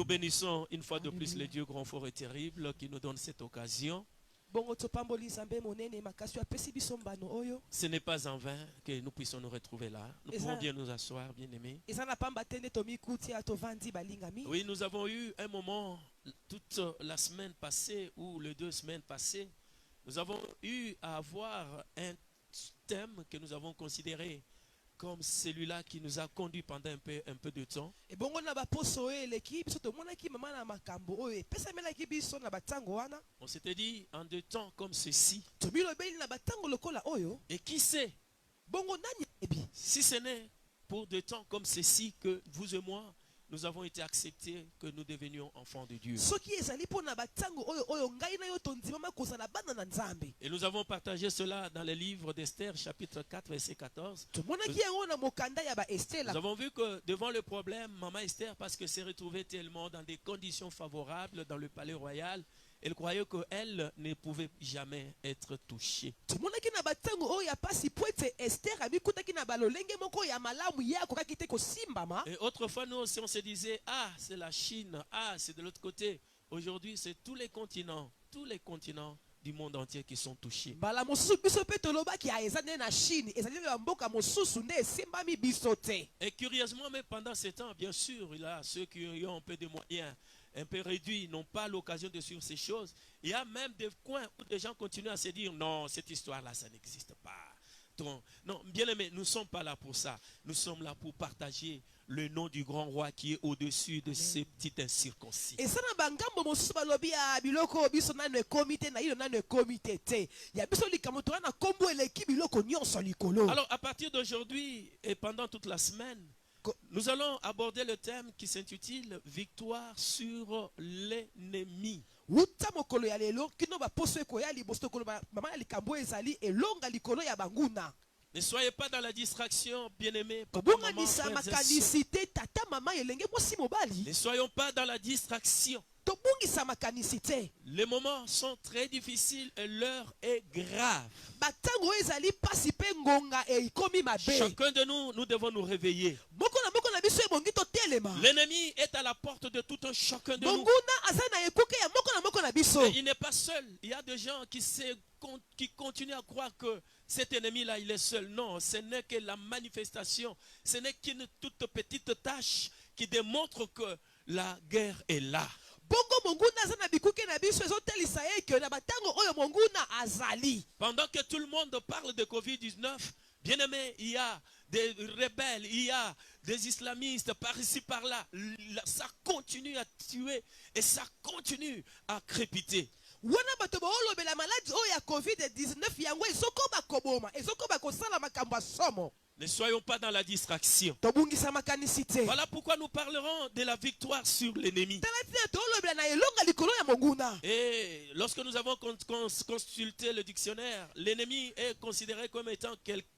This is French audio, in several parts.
Nous bénissons une fois de plus le Dieu grand, fort et terrible qui nous donne cette occasion. Ce n'est pas en vain que nous puissions nous retrouver là. Nous pouvons bien nous asseoir, bien aimés. Oui, nous avons eu un moment toute la semaine passée ou les 2 semaines passées. Nous avons eu à avoir un thème que nous avons considéré comme celui-là qui nous a conduit pendant un peu de temps. On s'était dit en 2 temps comme ceci. Et qui sait si ce n'est pour 2 temps comme ceci que vous et moi nous avons été acceptés, que nous devenions enfants de Dieu. Et nous avons partagé cela dans le livre d'Esther, chapitre 4, verset 14. Nous avons vu que devant le problème, maman Esther, parce qu'elle s'est retrouvée tellement dans des conditions favorables dans le palais royal, elle croyait qu'elle ne pouvait jamais être touchée. Et autrefois, nous aussi, on se disait, ah, c'est la Chine, ah, c'est de l'autre côté. Aujourd'hui, c'est tous les continents du monde entier qui sont touchés. Et curieusement, mais pendant ce temps, bien sûr, il y a ceux qui ont un peu de moyens, un peu réduits, n'ont pas l'occasion de suivre ces choses. Il y a même des coins où des gens continuent à se dire, non, cette histoire-là, ça n'existe pas. Donc, non, bien aimé, nous ne sommes pas là pour ça. Nous sommes là pour partager le nom du grand roi qui est au-dessus de ces petites incirconcis. Alors, à partir d'aujourd'hui et pendant toute la semaine, nous allons aborder le thème qui s'intitule « Victoire sur l'ennemi ». Ne soyez pas dans la distraction, bien-aimés. Ne soyons pas dans la distraction. Les moments sont très difficiles et l'heure est grave. Chacun de nous, nous devons nous réveiller. L'ennemi est à la porte de tout un chacun de nous. Et il n'est pas seul. Il y a des gens qui continuent à croire que cet ennemi-là, il est seul. Non, ce n'est que la manifestation. Ce n'est qu'une toute petite tâche qui démontre que la guerre est là. Pendant que tout le monde parle de Covid-19, bien aimé, il y a des rebelles, il y a des islamistes par ici, par là. Ça continue à tuer et ça continue à crépiter. Ne soyons pas dans la distraction. Voilà pourquoi nous parlerons de la victoire sur l'ennemi. Et lorsque nous avons consulté le dictionnaire, l'ennemi est considéré comme étant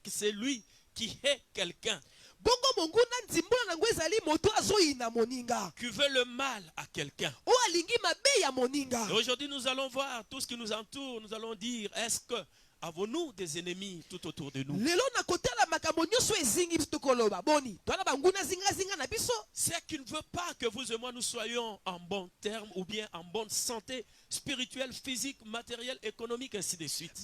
celui qui est quelqu'un qui veut le mal à quelqu'un. Et aujourd'hui, nous allons voir tout ce qui nous entoure. Nous allons dire, est-ce que avons-nous des ennemis tout autour de nous? C'est qui ne veut pas que vous et moi nous soyons en bon terme ou bien en bonne santé spirituelle, physique, matérielle, économique, ainsi de suite.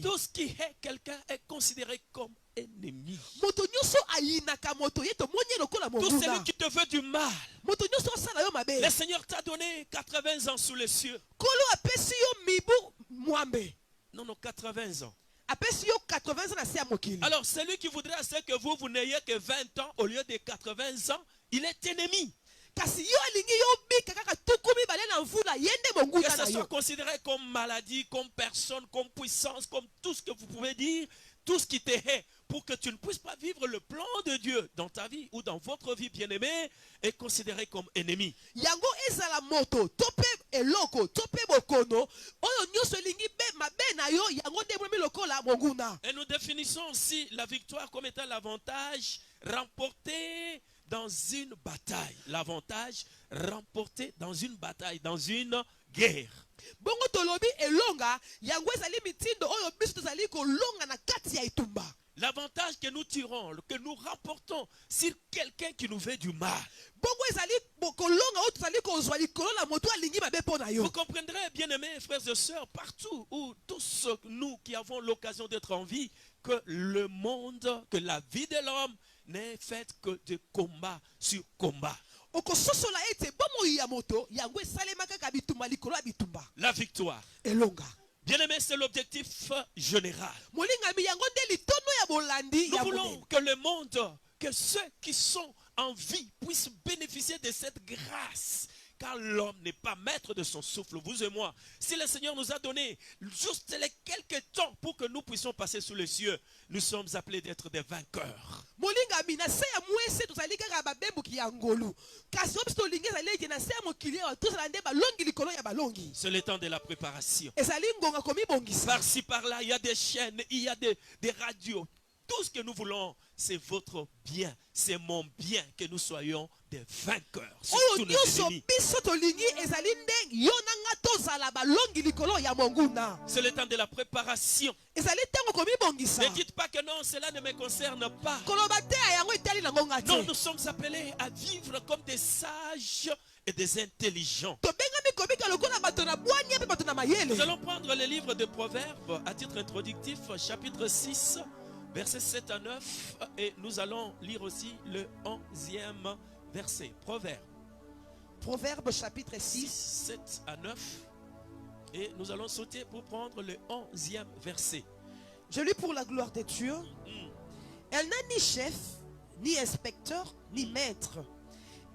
Tout ce qui est quelqu'un est considéré comme ennemi. Tout celui qui te veut du mal. Le Seigneur t'a donné 80 ans sous les cieux. Non, 80 ans. Alors celui qui voudrait que vous n'ayez que 20 ans au lieu de 80 ans, il est ennemi. Que ce soit considéré comme maladie, comme personne, comme puissance, comme tout ce que vous pouvez dire, tout ce qui te hait, pour que tu ne puisses pas vivre le plan de Dieu dans ta vie ou dans votre vie, bien-aimée, est considéré comme ennemi. Et nous définissons aussi la victoire comme étant l'avantage remporté dans une bataille. L'avantage remporté dans une bataille, dans une guerre. L'avantage que nous tirons, que nous rapportons sur quelqu'un qui nous fait du mal. Vous comprendrez, bien-aimés frères et sœurs, partout où tous nous qui avons l'occasion d'être en vie, que le monde, que la vie de l'homme n'est faite que de combat sur combat. La victoire. Bien-aimé, c'est l'objectif général. Nous voulons que le monde, que ceux qui sont en vie puissent bénéficier de cette grâce. Car l'homme n'est pas maître de son souffle, vous et moi. Si le Seigneur nous a donné juste les quelques temps pour que nous puissions passer sous les cieux, nous sommes appelés d'être des vainqueurs. C'est le temps de la préparation. Par-ci, par-là, il y a des chaînes, il y a des radios. Tout ce que nous voulons, c'est votre bien, c'est mon bien, que nous soyons des vainqueurs sur tous nos ennemis. C'est le temps de la préparation. Ne dites pas que non, cela ne me concerne pas. Non, nous sommes appelés à vivre comme des sages et des intelligents. Nous allons prendre le livre de Proverbes à titre introductif, chapitre 6. Versets 7 à 9, et nous allons lire aussi le 11e verset. Proverbe chapitre 6, 7 à 9, et nous allons sauter pour prendre le 11e verset. Je lis pour la gloire de Dieu. Elle n'a ni chef, ni inspecteur, ni maître.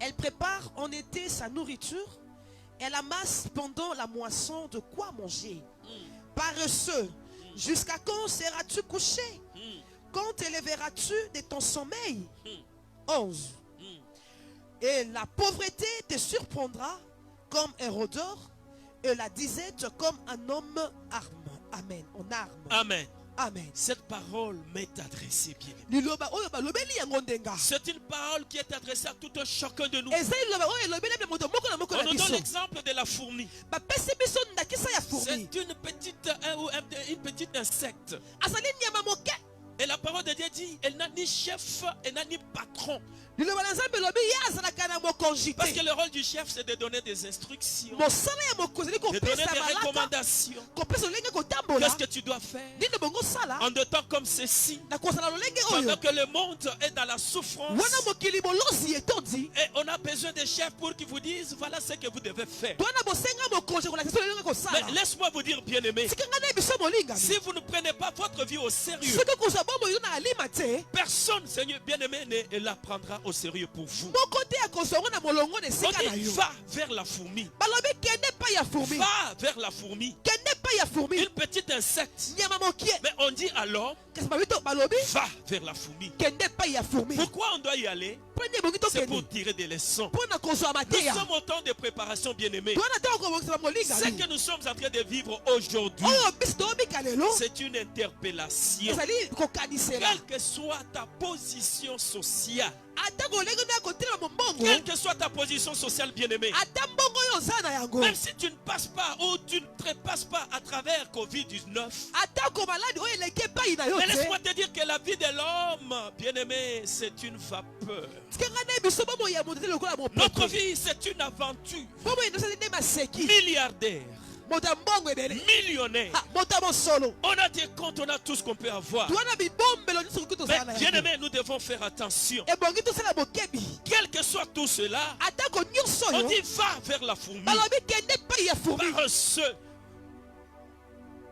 Elle prépare en été sa nourriture. Elle amasse pendant la moisson de quoi manger. Paresseux, jusqu'à quand seras-tu couché? Quand te lèveras-tu de ton sommeil? 11. Et la pauvreté te surprendra comme un rôdeur, et la disette comme un homme arme. Amen. En arme. Amen. Amen. Cette parole m'est adressée, bien. C'est une parole qui est adressée à tout un chacun de nous. On nous donne l'exemple de la fourmi. C'est une petite insecte. Et la parole de Dieu dit, elle n'a ni chef, elle n'a ni patron. Parce que le rôle du chef, c'est de donner des instructions, de donner des recommandations. Qu'est-ce que tu dois faire en de temps comme ceci, pendant que le monde est dans la souffrance, et on a besoin de chefs pour qu'ils vous disent, voilà ce que vous devez faire. Mais laisse-moi vous dire, bien-aimés, si vous ne prenez pas votre vie au sérieux, personne, Seigneur bien-aimé, ne la prendra au sérieux pour vous. On dit, va vers la fourmi. Va vers la fourmi. Une petite insecte. Mais on dit à l'homme, va vers la fourmi. Pourquoi on doit y aller? C'est pour tirer des leçons. Nous sommes au temps de préparation, bien-aimés. Ce que nous sommes en train de vivre aujourd'hui, c'est une interpellation. Quelle que soit ta position sociale, quelle que soit ta position sociale, bien-aimée, même si tu ne passes pas ou tu ne trépasses pas à travers Covid-19, mais laisse-moi te dire que la vie de l'homme, bien-aimé, c'est une vapeur. Notre vie, c'est une aventure. Milliardaire, millionnaire, on a des comptes, on a tout ce qu'on peut avoir. Mais bien aimé, nous devons faire attention. Quel que soit tout cela, on dit va vers la fourmi.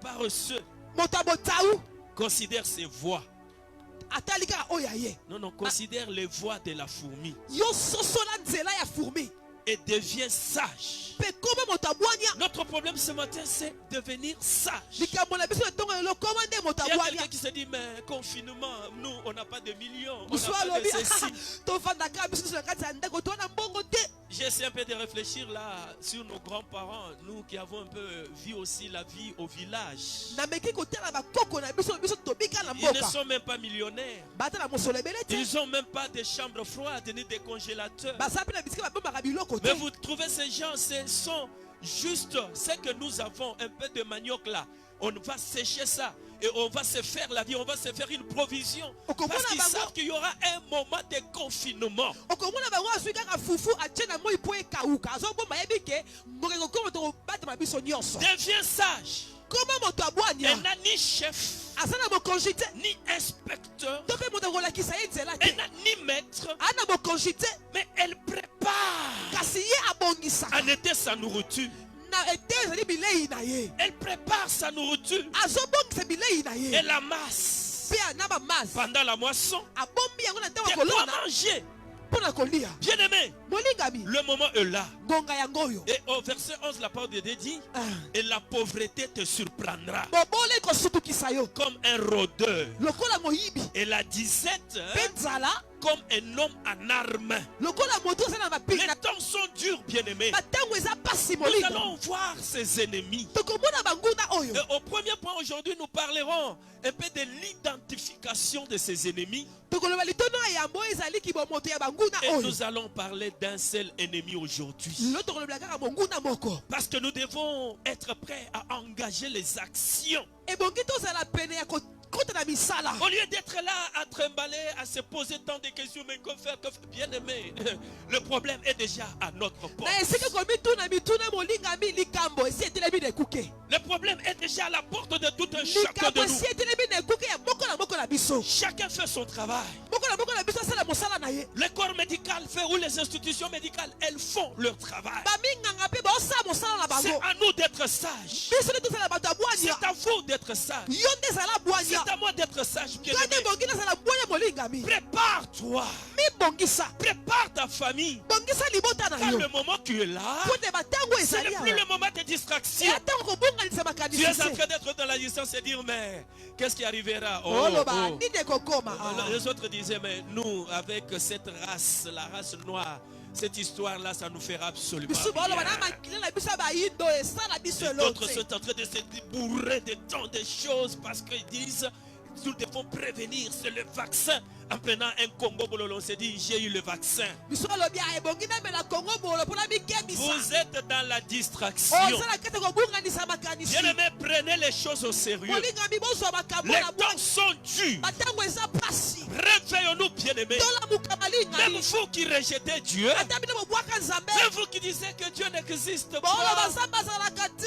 Paresseux, considère ses voies. Non, considère les voies de la fourmi et deviens sage. Notre problème ce matin, c'est devenir sage. Il y a quelqu'un qui se dit, mais confinement, nous, on n'a pas de millions. On n'a pas de ceci. J'essaie un peu de réfléchir là sur nos grands-parents, nous qui avons un peu vu aussi la vie au village. Ils ne sont même pas millionnaires. Ils n'ont même pas de chambres froides ni de congélateurs. Mais vous trouvez ces gens, ce sont juste ce que nous avons, un peu de manioc là. on va sécher ça. Et on va se faire la vie, on va se faire une provision. Parce qu'ils savent qu'il y aura un moment de confinement. Deviens sage. Elle n'a ni chef, ni inspecteur, elle n'a ni maître, mais elle prépare en été sa nourriture. Elle prépare sa nourriture. Elle amasse pendant la moisson. De quoi manger. Bien aimé, le moment est là. Et au verset 11, la parole de Dieu dit, et la pauvreté te surprendra comme un rôdeur, et la disette comme un homme en armes. Les temps sont durs, bien aimés. Nous allons voir ses ennemis. Et au premier point aujourd'hui, nous parlerons un peu de l'identification de ses ennemis. Et nous allons parler d'un seul ennemi aujourd'hui. Parce que nous devons être prêts à engager les actions. Au lieu d'être là à trimballer, à se poser tant de questions, mais qu'on fait, bien aimé, le problème est déjà à notre porte. Le problème est déjà à la porte de tout un chacun de nous. Chacun fait son travail. Le corps médical fait, ou les institutions médicales, elles font leur travail. C'est à nous d'être sages. C'est à vous d'être sages. C'est à moi d'être sage, bien aimé. Prépare-toi. Prépare ta famille. Car le moment où tu es là, ce n'est plus le moment de distraction. Tu es en train d'être dans la distance et dire, mais qu'est-ce qui arrivera? Les autres disaient, mais nous, avec cette race, la race noire, cette histoire-là, ça nous fera absolument rien. D'autres sont en train de se bourrer de tant de choses parce qu'ils disent, nous devons prévenir, c'est le vaccin. En prenant un Congo, on s'est dit, j'ai eu le vaccin. Vous êtes dans la distraction. Bien aimé, prenez les choses au sérieux. Les temps sont durs. Réveillons-nous, bien aimés. Même vous qui rejetez Dieu, même vous qui disiez que Dieu n'existe pas,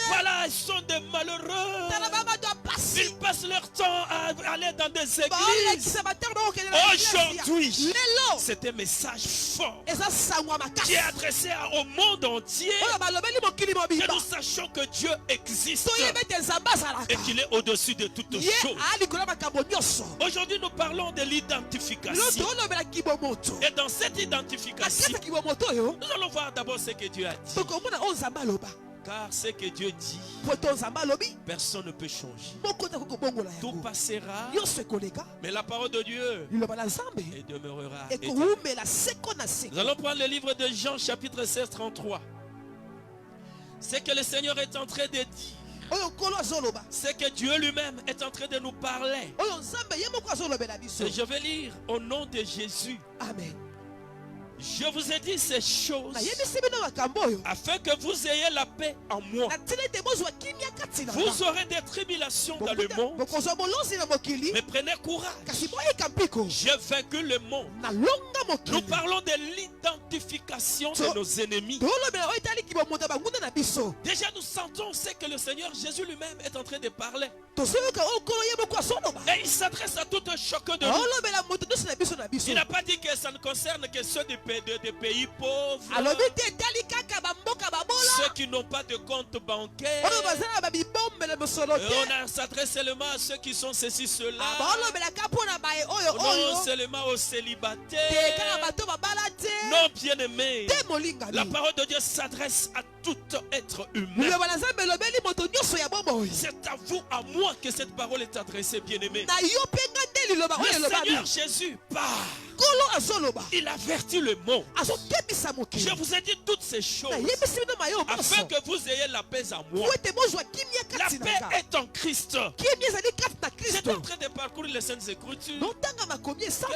voilà, ils sont des malheureux. Ils passent leur temps à aller dans des églises. Aujourd'hui, c'est un message fort qui est adressé au monde entier. Que nous sachions que Dieu existe et qu'il est au-dessus de toutes choses. Aujourd'hui, nous parlons de l'identification. Et dans cette identification, nous allons voir d'abord ce que Dieu a dit. Car ce que Dieu dit, personne ne peut changer. Tout passera, mais la parole de Dieu demeurera éternelle. Nous allons prendre le livre de Jean chapitre 16, 33. Ce que le Seigneur est en train de dire, c'est que Dieu lui-même est en train de nous parler. Et je vais lire au nom de Jésus. Amen. Je vous ai dit ces choses afin que vous ayez la paix en moi. Vous aurez des tribulations dans le monde, mais prenez courage. J'ai vaincu le monde. Nous parlons de l'identification de nos ennemis. Déjà nous sentons ce que le Seigneur Jésus lui-même est en train de parler. Et il s'adresse à tout un chacun de nous. Il n'a pas dit que ça ne concerne que ceux des pays pauvres, ceux qui n'ont pas de compte bancaire. On s'adresse seulement à ceux qui sont ceci, cela. Non seulement aux célibataires. Non, bien aimé. La parole de Dieu s'adresse à tout être humain. C'est à vous, à moi que cette parole est adressée, bien aimé. Le Seigneur Jésus part. Il avertit le monde. Je vous ai dit toutes ces choses afin que vous ayez la paix en moi. La paix est en Christ. J'étais en train de parcourir les Saintes Écritures.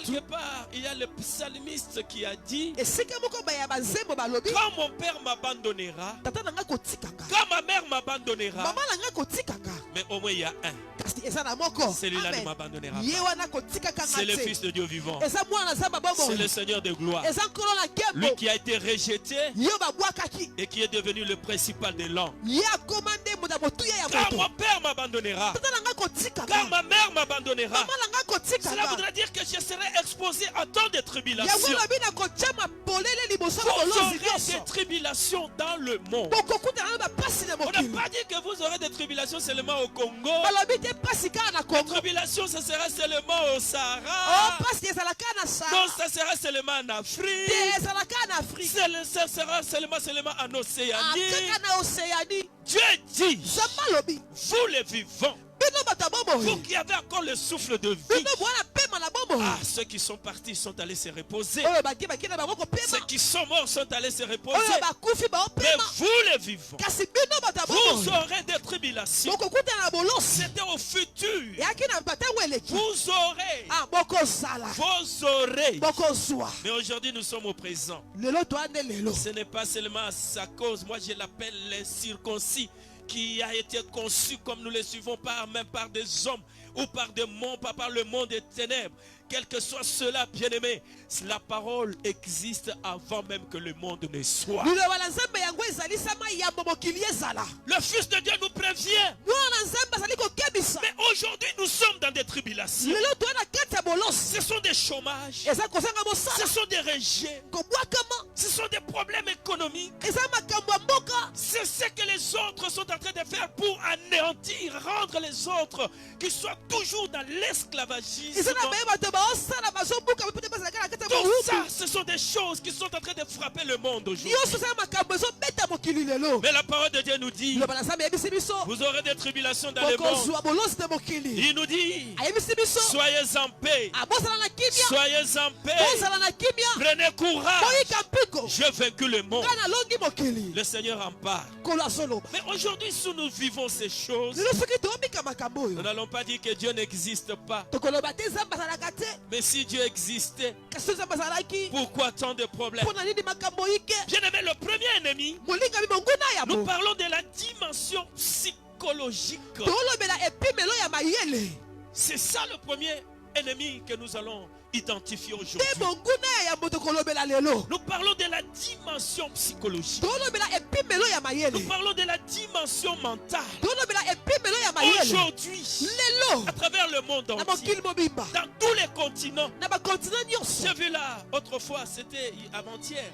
Quelque part, il y a le psalmiste qui a dit, quand mon père m'abandonnera, tata nanga kotikanga, Quand ma mère m'abandonnera, mama nanga kotikanga, mais au moins il y a un. kasi eza na moko. Celui-là ne Amen. m'abandonnera Ye pas. wana kotikaka C'est le ngate. Fils de Dieu vivant. Eza mwana nzambe C'est bomoi. le Seigneur de gloire. Eza nkolo na Lui nkembo. qui a été rejeté Ye babwakaki. et qui est devenu le principal des langues. Ye akomande moto motuya ya Quand moto. mon père m'abandonnera, Tata nanga kotikanga. quand ma mère m'abandonnera, Mama nanga cela kotikanga. voudra dire que je serai exposé à tant de Yango tribulations. lobi na kotiama polele liboso na Vous bolozi aurez nyonso. des tribulations dans le monde. Bokokutana na bapasi na On n'a mokili. pas dit que vous aurez des tribulations seulement au Congo. Balobi te pasi kaka na La Congo. tribulation, ce sera seulement au Oh, Sahara. pasi ezalaka na Non, Sahara. ça sera seulement en Afrique. Te ezalaka na Afrique. Ça sera seulement en Océanie. Akaka na Océanie. Dieu dit, Nzambe alobi. vous les vivants, Bino bato ya vous bomoi. qui avez encore le souffle de vie, Bino bwana pema na bomoi. ah, ceux qui sont partis sont allés se reposer. Oyo baki na bango kopema. Ceux qui sont morts sont allés se reposer. Oyo bakufi Mais baopema. vous les vivants, Kasi bino bato ya vous bomoi. aurez des tribulations. Bokokutana na bolosi. C'était au futur. Eyaki na mpatango eleki. Vous aurez Ah, bokozala. vos oreilles. Bokozwa. Mais aujourd'hui, nous sommes au présent. Lelo toane lelo. Ce n'est pas seulement à sa cause, moi je l'appelle les circoncis, qui a été conçu comme nous le suivons même par des hommes ou par des mondes, pas par le monde des ténèbres. Quel que soit cela, bien-aimé, la parole existe avant même que le monde ne soit. Liloba na Nzambe yango ezalisama yambo mokili ezala. Le Fils de Dieu nous prévient. Mwana Nzambe azali kokebisa. Mais aujourd'hui, nous sommes dans des tribulations. Lelo toana kati ya bolosi. Ce sont des chômages. Eza kozanga Ce mosala. sont des rejets. Kobwakama. Ce sont des problèmes économiques. Eza makambo ya mboka. C'est ce que les autres sont en train de faire pour anéantir, rendre les autres qui soient toujours dans l'esclavagisme. Eza na baye bato baosala bazobuka bapete bazalaka na kati ya Tout mawutu. ça, ce sont des choses qui sont en train de frapper le monde aujourd'hui. Nyonso eza makambo ezobeta mokili lelo. Mais la parole de Dieu nous dit, Liloba na Nzambe ayebisi biso. vous aurez des tribulations dans le monde. Bokozwa bolosi na mokili. Il nous dit, Ayebisi biso. soyez en paix. Bozala na kimia. Soyez en paix. Bozala na kimia. Prenez courage. Boyika mpiko. J'ai vaincu le monde. Nga nalongi mokili. Le Seigneur en parle. Kolo azoloba. Mais aujourd'hui, si nous vivons ces choses, Lelo soki toyobika makambo nous oyo. n'allons pas dire que Dieu n'existe pas. Tokoloba te Nzambe azalaka te. Mais si Dieu existait, Kasi soki Nzambe azalaki. pourquoi tant de problèmes? Mpo na nini makambo ike. Bien aimé, le premier ennemi, Molingami monguna ya nous mo. parlons de la dimension psychologique. Tolobela epimelo ya mayele. C'est ça le premier ennemi que nous allons identifier aujourd'hui. Te monguna ya moto kolobela lelo. Nous parlons de la dimension psychologique. Tolobela epimelo ya mayele. Nous parlons de la dimension mentale. Tolobela epimelo ya mayele. Aujourd'hui, Lelo. à travers le monde Na entier, mokili mobimba. dans tous les continents. Na bakontinent nyonso. J'ai vu là, autrefois, c'était avant-hier,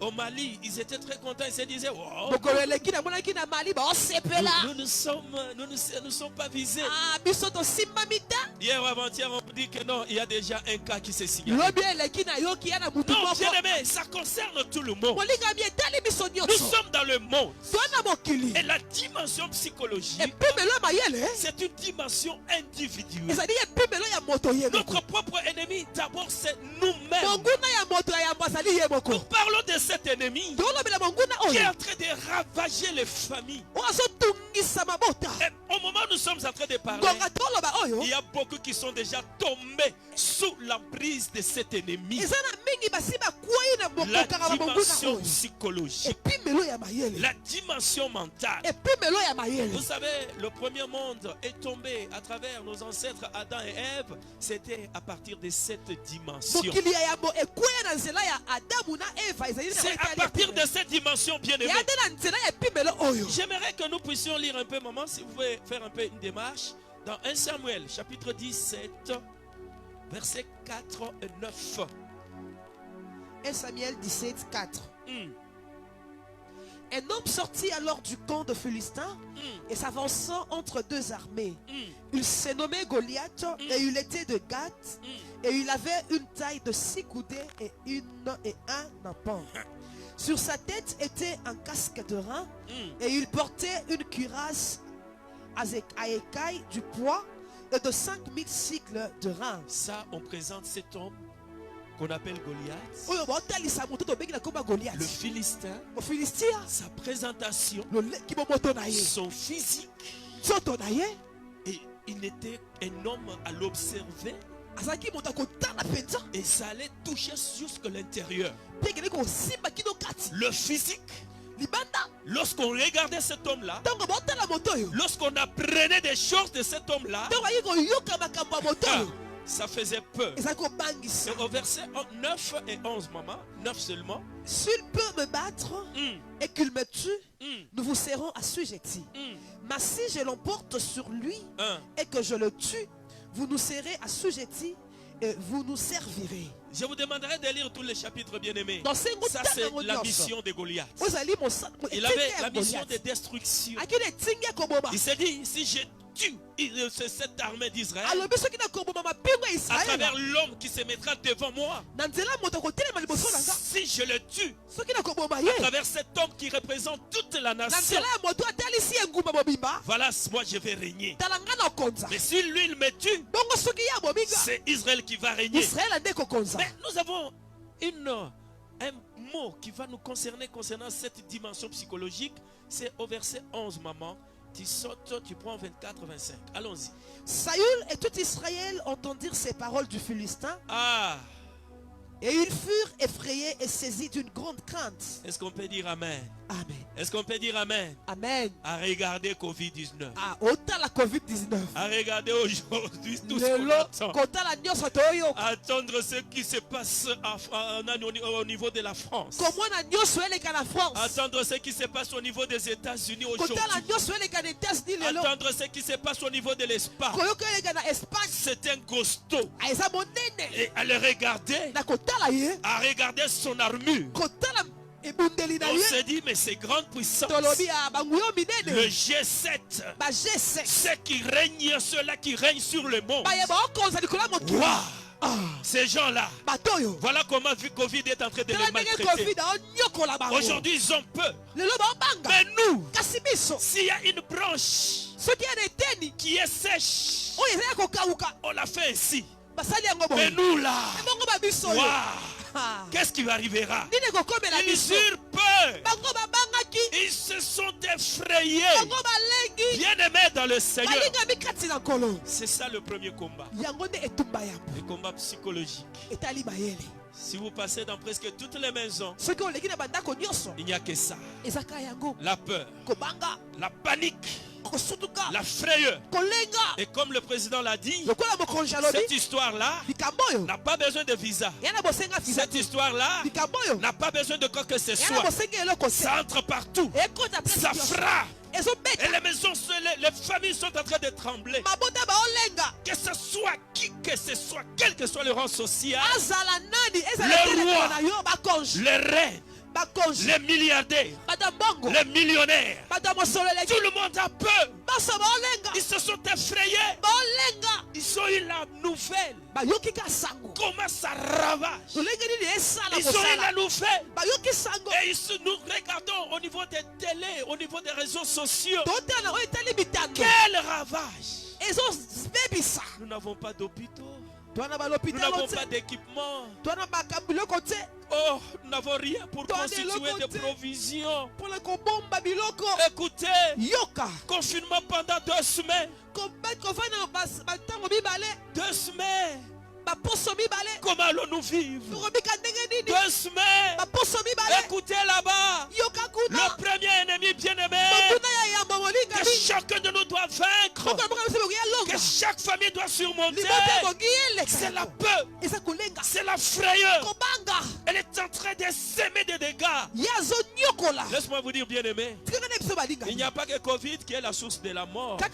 au Mali, ils étaient très contents, ils se disaient, wow, Mokolo eleki na monaki na Mali baosepela. nous ne sommes pas visés. Ah, biso tosimba mita. Hier ou avant-hier, on dit que non, il y a déjà un cas qui s'est signalé. Lobi eleki na yoki ya na mutu Non, moko. bien aimé, ça concerne tout le monde. Molingami etali biso Nous nyonso. sommes dans le monde. Twana mokili. Et la dimension psychologique, Epimelo ya mayele. c'est une dimension individuelle. Ezali epimelo ya moto ye moko. Notre propre ennemi, d'abord, c'est nous-mêmes. Monguna ya moto ya yambo azali ye Nous moko. parlons de cet ennemi Tolobela monguna qui est oyo. en train de ravager les familles. Oyo azotungisa mabota. Et au moment où nous sommes en train de parler, Ngonga toloba oyo. il y a beaucoup qui sont déjà tombés sous l'emprise de cet ennemi. Eza na mingi basi bakwai na La mokokaka monguna dimension oyo. psychologique, Epimelo ya mayele. la dimension mentale. Epimelo ya mayele. Vous savez, le premier monde est tombé à travers nos ancêtres Adam et Ève. C'était à partir de cette dimension. Mokili ya yambo ekwea na nzela ya Adamu na Eva ezali na C'est à partir de cette dimension, bien aimé. ya de na nzela ya epimelo oyo. J'aimerais que nous puissions lire un peu, maman, si vous pouvez faire un peu une démarche. Dans 1 Samuel, chapitre 17, versets 4 et 9. 1 Samuel 17, 4. Hmm, Un homme sortit alors du camp de Philistins hmm, et s'avançant entre deux armées. hmm, Il s'est nommé Goliath et il était de Gath hmm. et il avait une taille de 6 coudées et un arpent. Sur sa tête était un casque de rein et il portait une cuirasse à écailles du poids et de 5000 cycles de rein. Ça, on présente cet homme qu'on appelle Goliath, Oyo baotalisa moto tobengi na komba Goliath. le Philistin. Philistia, Sa présentation, loleki moto na ye, son physique, nzoto na ye, et il était un homme à l'observer, azalaki moto akotala penza et ça allait toucher jusqu'à l'intérieur. mpe ekende kosimba kino kati. Le physique, libanda lorsqu'on regardait cet homme-là, ntango baotala moto oyo lorsqu'on apprenait des choses de cet homme-là, ntango bayi koyoka makambo ya moto oyo ça faisait peur. ezali kobangisa. Et au verset 9 et 11, maman, 9 seulement. S'il peut me battre et qu'il me tue, nous vous serons assujettis. Mm. Mais si je l'emporte sur lui Un. et que je le tue, vous nous serez assujettis et vous nous servirez. Je vous demanderai de lire tous les chapitres, bien-aimés. Dans ces mots, Ça, c'est la mission de Goliath. Il avait la mission de destruction. Il s'est dit, si je tue cette armée d'Israël, à travers l'homme qui se mettra devant moi, si je le tue, à travers cet homme qui représente toute la nation, voilà, moi je vais régner. Mais si lui il me tue, c'est Israël qui va régner. Mais nous avons un mot qui va nous concerner concernant cette dimension psychologique. C'est au verset 11, maman. Tu sautes, tu prends 24, 25. Allons-y. Saül et tout Israël entendirent ces paroles du Philistin. Ah. Et ils furent effrayés et saisis d'une grande crainte. Est-ce qu'on peut dire Amen? Amen. Est-ce qu'on peut dire Amen? Amen. À regarder Covid-19. Ah, autant la Covid-19. À regarder aujourd'hui tout ce qu'on attend. Attendre ce qui se passe au niveau de la France. Attendre ce qui se passe au niveau des États-Unis aujourd'hui. Attendre ce qui se passe au niveau de l'Espagne. C'est un costaud. Et à le regarder, à regarder son armure, on s'est dit, mais c'est grande puissance. Le G7, ceux-là qui règnent sur le monde. Wow. Ces gens-là, voilà comment Covid est en train de les maltraiter. Aujourd'hui, ils ont peur. Mais nous, s'il y a une branche qui est sèche, on l'a fait ainsi. Mais nous là, wow. Qu'est-ce qui arrivera? Ils eurent peur. Ils se sont effrayés. Bien-aimés dans le Seigneur. C'est ça le premier combat. Le combat psychologique. Si vous passez dans presque toutes les maisons, il n'y a que ça. La peur, la panique, la frayeur. Et comme le président l'a dit, cette histoire-là n'a pas besoin de visa. Cette histoire-là n'a pas besoin de quoi que ce soit. Ça entre partout. Ça frappe. Et les maisons, les familles sont en train de trembler. Que ce soit qui que ce soit, quel que soit le rang social, le roi, le reine, les milliardaires, les millionnaires, tout le monde a peur. Ils se sont effrayés. Ils ont eu la nouvelle. Comment ça ravage. Ils ont eu la nouvelle. Et nous regardons au niveau des télés, au niveau des réseaux sociaux. Quel ravage. Nous n'avons pas d'hôpitaux. Nous n'avons pas d'équipement. Oh, nous n'avons rien pour constituer des provisions. Écoutez, confinement pendant 2 semaines. 2 semaines. Comment allons-nous vivre? 2 semaine. Écoutez là-bas. Le premier ennemi bien-aimé que chacun de nous doit vaincre, que chaque famille doit surmonter, c'est la peur, c'est la frayeur. Elle est en train de s'aimer des dégâts. Laisse-moi vous dire, bien-aimé, il n'y a pas que Covid qui est la source de la mort. La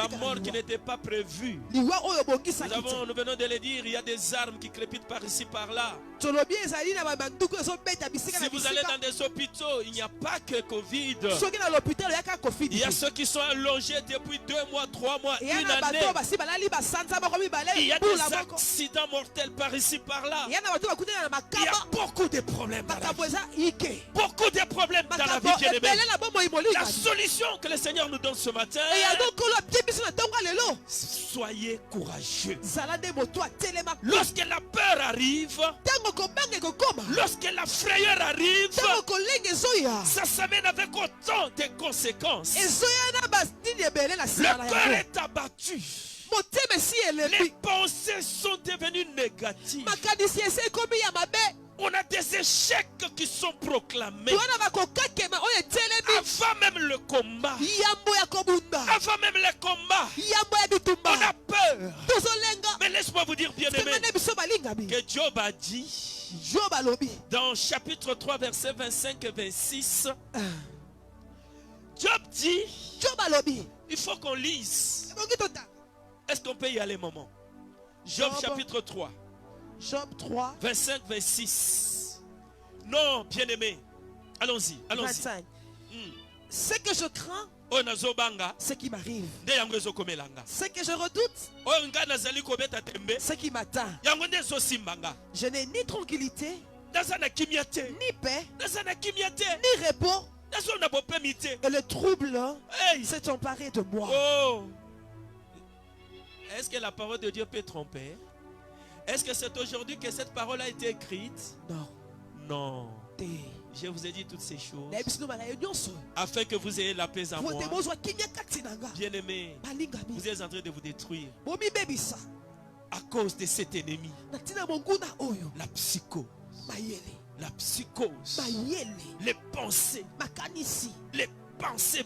mort qui n'était pas prévue. Nous venons de le dire, il y a des armes qui crépitent par ici, par là. Si vous allez dans des hôpitaux, il n'y a pas que Covid. Il y a ceux qui sont allongés depuis 2 mois, 3 mois, une année. Il y a des accidents mortels par ici, par là. Il y a beaucoup de problèmes dans la vie. Beaucoup de problèmes dans la vie, bien-aimée. La solution que le Seigneur nous donne ce matin, soyez courageux. Lorsque la peur arrive, lorsque la frayeur arrive, ça s'amène avec autant de conséquences. Le cœur est abattu. Les pensées sont devenues négatives. On a des échecs qui sont proclamés toza na bakokakema oyo etelemi avant même le combat. yambo ya kobunda Avant même le combat, yambo ya on bitumba a peur. tozolenga Mais laisse-moi vous dire, bien-aimé, sengane biso balingami que Job a dit Job alobi dans chapitre 3, versets 25 et 26, Job dit, Job alobi il faut qu'on lise. ebongi tota Est-ce qu'on peut y aller, maman? Job Job. chapitre 3, Job 3 25, 26. Non, bien-aimé. Allons-y, allons-y. 25 ce que je crains Oyo nazobanga, ce qui m'arrive nde yango ezokomelanga. ce que je redoute Oyo nga nazali kobeta tembe, ce qui m'atteint yango nde ezosimbanga. je n'ai ni tranquillité Naza na kimia te, ni paix naza na kimia te, ni repos nazo na bopemi te. et le trouble Hey! s'est emparé de moi. Oh! Est-ce que la parole de Dieu peut tromper? Est-ce que c'est aujourd'hui que cette parole a été écrite? Non. Non. Te. Je vous ai dit toutes ces choses Nayebi sino malayo nyonso. afin que vous ayez la paix en moi. Vote bozwa kimia kati na nga. Bien-aimés, Balingami. vous êtes en train de vous détruire Bomibebisa. à cause de cet ennemi. Na tina monguna oyo. La psychose, Mayele. la psychose, Mayele. les pensées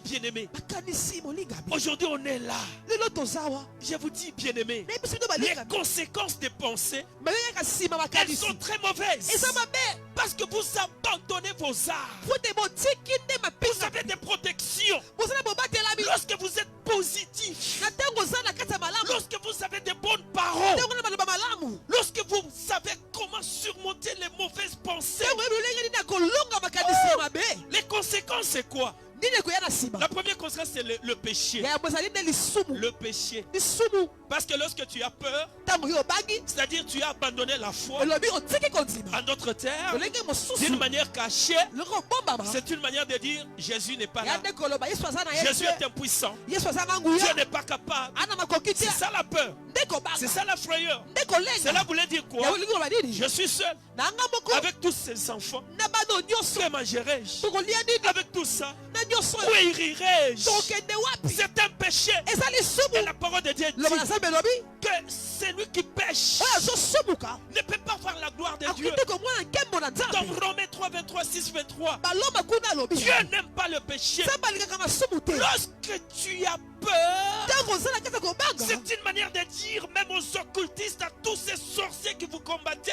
bien-aimés. Makanisi molingami. Aujourd'hui, on est là. Lelo tozawa. Je vous dis, bien-aimés, Nayebi sino les balingami. conséquences des pensées, Mayele kasima elles makanisi. sont très mauvaises. Eza mabe. Parce que vous abandonnez vos arts. Vote botiki nde Vous mapesa. avez des protections. Bozana bobatela mi. Lorsque vous êtes positif, Na tango zana kati ya malamu. lorsque vous avez des bonnes paroles, Tango na maloba malamu. lorsque vous savez comment surmonter les mauvaises pensées, Tango ebulenge nini akolonga makanisi ya mabe. les conséquences, c'est quoi? Nini ekoya na nsima. La première conséquence, c'est le péché. Ya bozali nde lisumu. Le péché. Lisumu. Parce que lorsque tu as peur, Tango yo obangi. c'est-à-dire tu as abandonné la foi, Elobi otiki kondima. en d'autres termes, Olenge mosusu. d'une manière cachée, Loko bombama. c'est une manière de dire Jésus n'est pas Ya là. nde koloba Yesu aza na ye Jésus te. est impuissant. Yesu aza na Dieu nguya. n'est pas capable. Ana makoki te. C'est ça la peur. Nde kobanga. C'est ça la frayeur. Nde kolenga. Cela voulait dire Ya quoi? olingi loba nini? Je suis seul Na nga moko. avec tous ces enfants. Na bano nyonso. Que mangerai-je? Tokolia nini? Avec tout ça, Na nyonso. où irirai-je? Tokende wapi? C'est un péché. Eza Et lisumu. la parole de Dieu dit Loba na Nzambe elobi. que celui qui pêche Oyo azosumuka. ne peut pas voir la gloire de Dieu. Akoki te komona nkembo na Dans Nzambe. Romains 3, 23, 6, 23, Baloma kuna alobi. Dieu n'aime pas le péché. Nzambe alingaka masumu te. Lorsque tu as peur, Tango ozala kati ya kobanga. c'est une manière de dire même aux occultistes, à tous ces sorciers qui vous combattaient,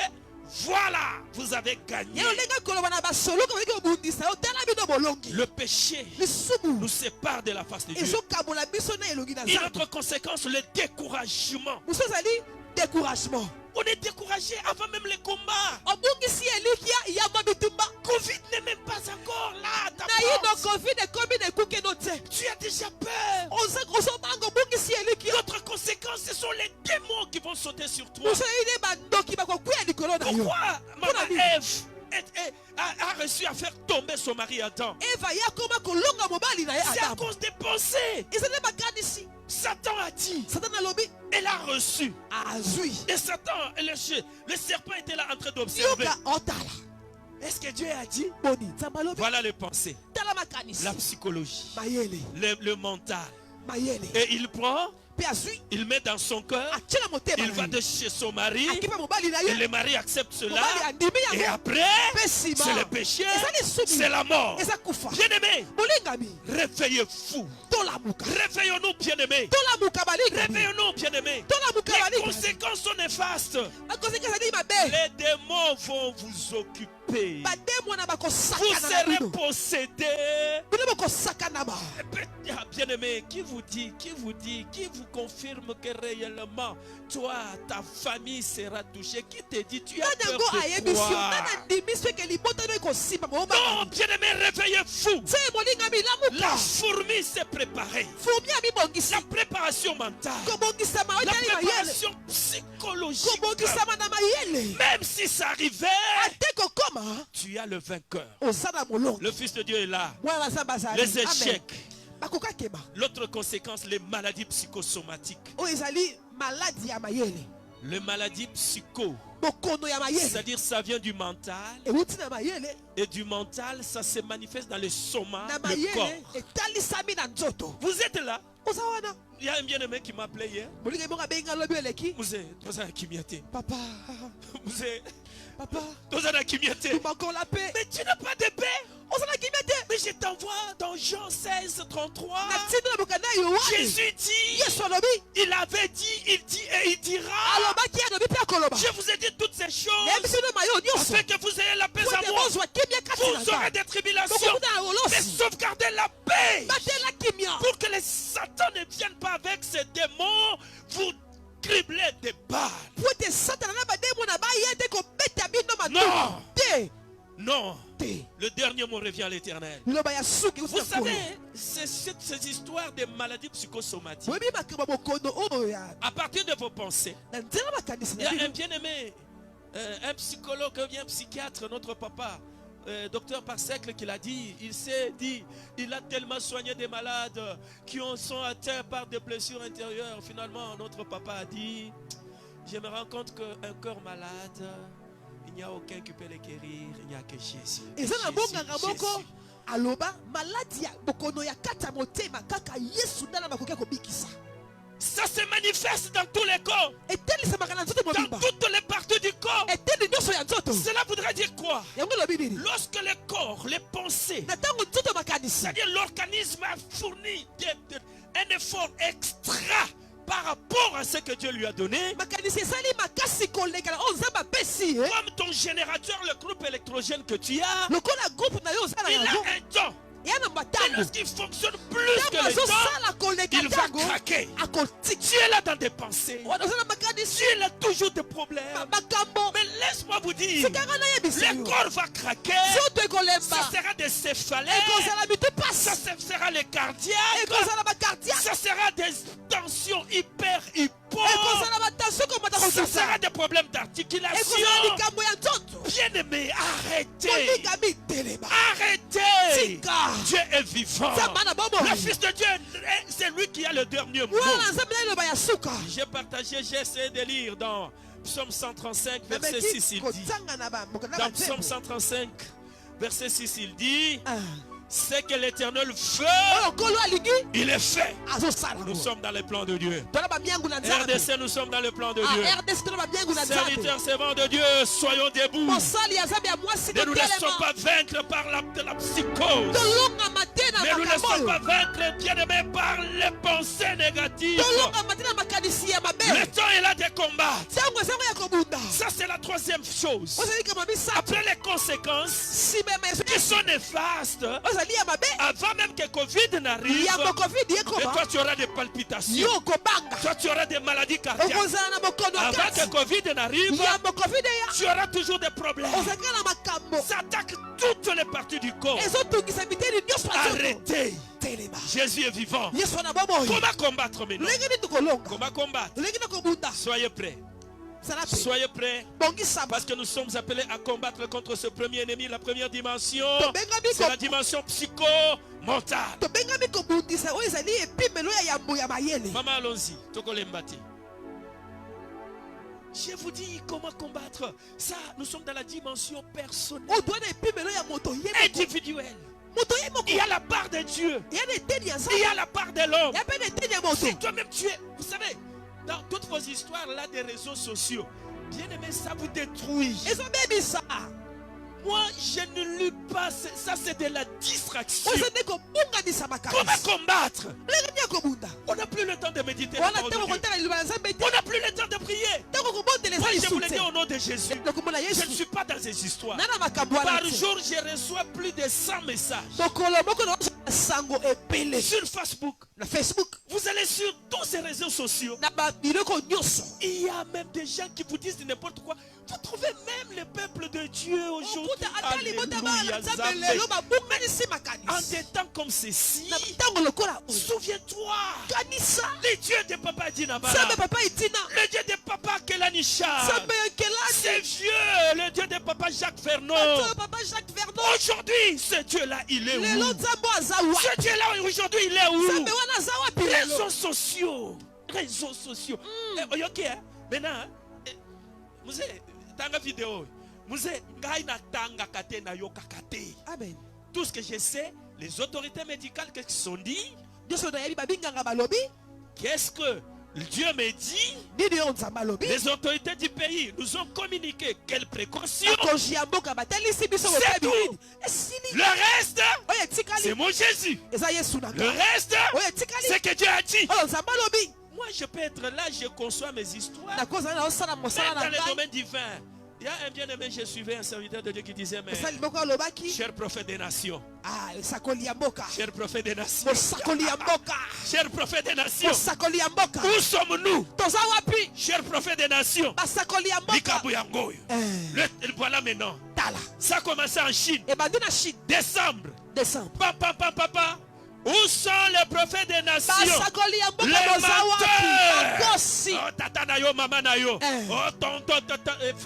voilà, vous avez gagné. Ya olinga koloba na basoloka balingi kobundisa yo tala bino bolongi. Le péché Lisumu. nous sépare de la face de Dieu. Ezokabola biso na elongi na Et Nzambe. notre conséquence, le découragement. Mosusu ezali découragement. On est découragé avant même les combats. Obungisi elikia yamba bitumba. Covid n'est même pas encore là. à ta Na yino porte. covid ekomi na ekuke no te. Tu as déjà peur. Ozobanga obungisi elikia. Notre conséquence, ce sont les démons qui vont sauter sur toi. Mosusu ine bandoki bakokwea likolo na yo. Pourquoi Maman Pour la vie. Ève a réussi à faire tomber son mari Adam? Eva ya koma kolonga mobali na ye C'est à Adamu. cause des pensées. Ezali makanisi. Satan a dit, Satan alobi elle a reçu. azwi. Et Satan, le serpent était là en train d'observer. Yoka otala. Est-ce que Dieu a dit? Boni Nzambe alobi Voilà les pensées, tala makanisi. la psychologie, Mayele. le mental. Mayele. Et il prend, Pe azwi. il met dans son cœur, Atia na motema. il va de chez son mari, Akipa mobali na et ye. le mari accepte cela. Mobali andimi Et yango. après, Pe sima. c'est le péché, Ezali sumu. c'est la mort. Eza kufa. Bien-aimés, Molingami. réveillez-vous. Tolamuka. Réveillons-nous, bien-aimés. Tolamuka balingami. Réveillons-nous, bien-aimés. Tolamuka Les balingami. conséquences sont néfastes. Bakonséquence ezali mabe. Les démons vont vous occuper. Bademo na Vous bakosakana na serez bino. possédés. Bino bakosakana ba. Bien-aimé, qui vous dit, qui vous confirme que réellement, toi, ta famille sera touchée? Qui te dit, tu as peur Nanyango de ayebi sio. quoi? Nana ndimisi eke libota no ekosimba mo Non, ba. bien-aimé, réveillez-vous. Se molingami La lamuka. fourmi s'est préparée. Fumi abibongisi. La préparation mentale. Kobongisama La otali mayele. préparation psychologique. Kobongisama na mayele. Même si ça arrivait, Ate kokoma. tu as le vainqueur. Osana molongo. Le Fils de Dieu est là. Mwana Nzambe azali. Les Amen. échecs. Bakokakema. L'autre conséquence, les maladies psychosomatiques. Oyo ezali maladi ya mayele. Les maladies psycho, Bokono ya mayele. c'est-à-dire ça vient du mental. Ewuti na mayele. Et du mental, ça se manifeste dans le soma, Na le mayele. corps. Etalisami na nzoto. Vous êtes là. Oza wana. Il y a un bien-aimé qui m'a appelé hier. Molinga monga benga lobi eleki. Vous êtes, Papa. vous êtes, Papa, nous nous manquons la paix. Mais tu n'as pas de paix. Mais je t'envoie dans Jean 16, 33. Jésus dit, il avait dit, il dit et il dira. Je vous ai dit toutes ces choses afin que vous ayez la paix en moi. Vous aurez des tribulations, mais sauvegardez la paix pour que les satans ne viennent pas avec ces démons vous cribler des balles. Non. Non. Le dernier mot revient à l'Éternel. Vous savez, c'est ces histoires de maladies psychosomatiques. À partir de vos pensées, il y a un bien-aimé, un psychologue, un psychiatre, notre papa, docteur Parsec, qui l'a dit. Il s'est dit, il a tellement soigné des malades qui sont atteints par des blessures intérieures. Finalement, notre papa a dit, je me rends compte qu'un corps malade, il n'y a aucun qui peut les guérir, il n'y a que Jésus. Jésus. Ça se manifeste dans tous les corps, dans toutes les parties du corps. Cela voudrait dire quoi? Lorsque le corps, les pensées, c'est-à-dire l'organisme a fourni un effort extra par rapport à ce que Dieu lui a donné, comme ton générateur, le groupe électrogène que tu as, il a un temps. Et lorsqu'il fonctionne plus que le temps, il va craquer. Tu es là dans des pensées, tu es là toujours des problèmes. Mais laisse-moi vous dire, le corps va craquer. Ça sera des céphalées, ça sera les cardiaques, ça sera des tensions hyper. Ça sera des problèmes d'articulation. Bien-aimé, arrêtez. Arrêtez. Dieu est vivant. Le Fils de Dieu, c'est lui qui a le dernier mot. J'ai partagé, j'ai essayé de lire dans Psaume 135, verset 6, il dit. Dans Psaume 135, verset 6, il dit, c'est que l'Éternel fait, il est fait. Nous sommes dans le plan de Dieu. RDC, nous sommes dans le plan de Dieu. Serviteurs, servants de Dieu, soyons debout. Ne nous laissons pas vaincre par la psychose. Ne nous laissons pas vaincre, bien-aimés, par les pensées négatives. Le temps est là de combattre. Ça, c'est la troisième chose. Après les conséquences qui sont néfastes, avant même que Covid n'arrive, toi tu auras des palpitations, toi tu auras des maladies cardiaques. Avant que Covid n'arrive, tu auras toujours des problèmes. Ça attaque toutes les parties du corps. Arrêtez. Jésus est vivant. Comment combattre maintenant? Comment combattre? Soyez prêts. Soyez prêts, parce que nous sommes appelés à combattre contre ce premier ennemi. La première dimension, c'est la dimension psycho-mentale. Maman, allons-y. Je vous dis comment combattre. Ça, nous sommes dans la dimension personnelle, individuelle. Il y a la part de Dieu, il y a la part de l'homme. Si toi-même tu es, vous savez, dans toutes vos histoires là des réseaux sociaux, bien aimé, ça vous détruit. Moi, je ne lis pas. Ça, c'est de la distraction. Comment combattre? On n'a plus le temps de méditer. On n'a plus le temps de prier. Moi, je vous le dis au nom de Jésus. Je ne suis pas dans ces histoires. Par jour, je reçois plus de 100 messages. Sur Facebook. Vous allez sur tous ces réseaux sociaux. Il y a même des gens qui vous disent n'importe quoi. Vous trouvez même le peuple de Dieu aujourd'hui. Alléluia. En des temps comme ceci, souviens-toi, le Dieu de Papa Dinabara, le Dieu de Papa Kelanisha, c'est vieux, le Dieu de Papa Jacques Vernon. Aujourd'hui, ce Dieu-là, il est où? Ce Dieu-là, aujourd'hui, il est où? Réseaux sociaux. Ok, maintenant, vous savez, tanga vidéo. Amen. Tout ce que je sais, les autorités médicales, qu'est-ce qu'ils sont dit? Qu'est-ce que Dieu me dit, nini oyo nzambe alobi les autorités du pays nous ont communiqué quelles précautions. bakonzi ya mboka batelisi biso C'est boyebi tout. nini esili Le reste, oyo c'est etikali mon Jésus. eza yesu na Le ngai reste, oyo etikali c'est que Dieu a dit. oyo nzambe alobi Moi, je peux être là, je conçois mes histoires. nakozala na osala Même mosala dans na le ngai domaine divin. Il y a un bien-aimé, je suivais un serviteur de Dieu qui disait, mais osali moko alobaki cher prophète des nations, esakoli ya mboka cher prophète des nations, mosakoli ya mboka cher prophète des nations, mosakoli ya mboka où sommes-nous, toza wapi cher prophète des nations? basakoli ya mboka Likabu yango. Voilà maintenant. tala Ça a commencé en Chine. ebandi na chine Décembre. décembre Papa. Où sont les prophètes des nations? basakoli ya mboka Les boza wapi menteurs. bakosi Oh, tata na yo, maman na yo. Oh, tonton,